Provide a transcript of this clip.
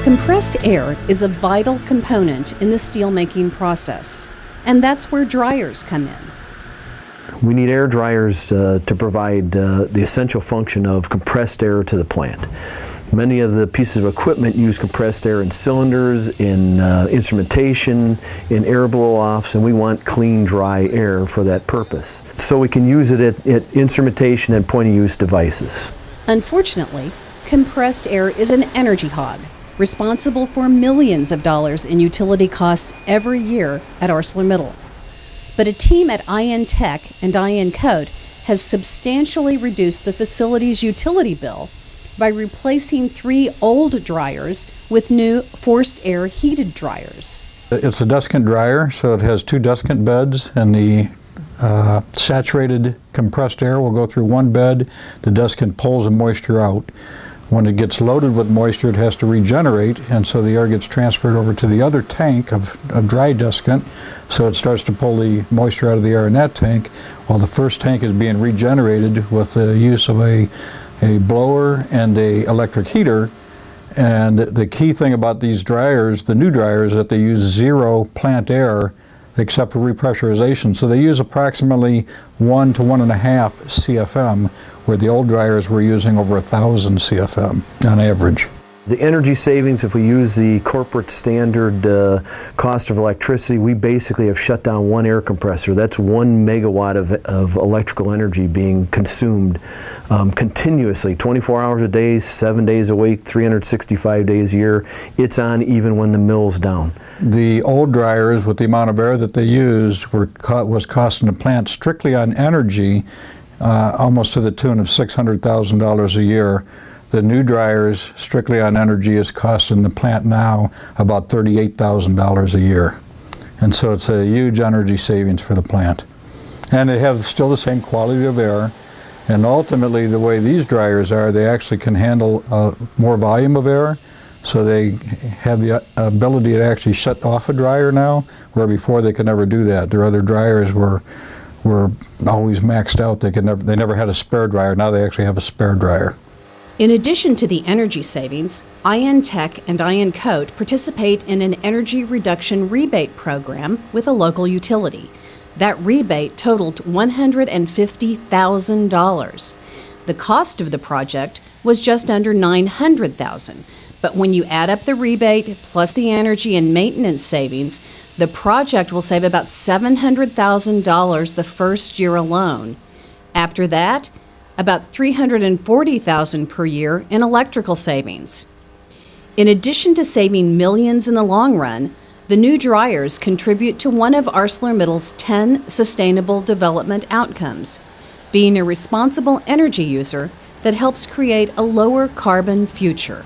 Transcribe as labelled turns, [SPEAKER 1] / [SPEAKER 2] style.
[SPEAKER 1] Compressed air is a vital component in the steelmaking process, and that's where dryers come in.
[SPEAKER 2] We need air dryers to provide the essential function of compressed air to the plant. Many of the pieces of equipment use compressed air in cylinders, in instrumentation, in air blow-offs, and we want clean, dry air for that purpose. So we can use it at instrumentation and point-of-use devices.
[SPEAKER 1] Unfortunately, compressed air is an energy hog, responsible for millions of dollars in utility costs every year at ArcelorMittal. But a team at Tek and I Kote has substantially reduced the facility's utility bill by replacing 3 old dryers with new forced air heated dryers.
[SPEAKER 3] It's a deskant dryer, so it has 2 deskant beds, and the saturated compressed air will go through one bed. The deskant pulls the moisture out. When it gets loaded with moisture, it has to regenerate, and so the air gets transferred over to the other tank of dry deskant, so it starts to pull the moisture out of the air in that tank, while the first tank is being regenerated with the use of a blower and a electric heater. And the key thing about these dryers, the new dryers, is that they use 0 plant air except for repressurization. So they use approximately 1 to 1.5 CFM, where the old dryers were using over 1,000 CFM on average.
[SPEAKER 2] The energy savings, if we use the corporate standard cost of electricity, we basically have shut down 1 air compressor. That's 1 megawatt of electrical energy being consumed continuously, 24 hours a day, 7 days a week, 365 days a year. It's on even when the mill's down.
[SPEAKER 3] The old dryers, with the amount of air that they used, was costing the plant strictly on energy almost to the tune of $600,000 a year. The new dryers, strictly on energy, is costing the plant now about $38,000 a year. And so it's a huge energy savings for the plant. And they have still the same quality of air. And ultimately, the way these dryers are, they actually can handle more volume of air. So they have the ability to actually shut off a dryer now, where before they could never do that. Their other dryers were always maxed out. They never had a spare dryer. Now they actually have a spare dryer.
[SPEAKER 1] In addition to the energy savings, Tek and I Kote participate in an energy reduction rebate program with a local utility. That rebate totaled $150,000. The cost of the project was just under $900,000, but when you add up the rebate plus the energy and maintenance savings, the project will save about $700,000 the first year alone. After that, about $340,000 per year in electrical savings. In addition to saving millions in the long run, the new dryers contribute to one of ArcelorMittal's 10 Sustainable Development Outcomes, being a responsible energy user that helps create a lower carbon future.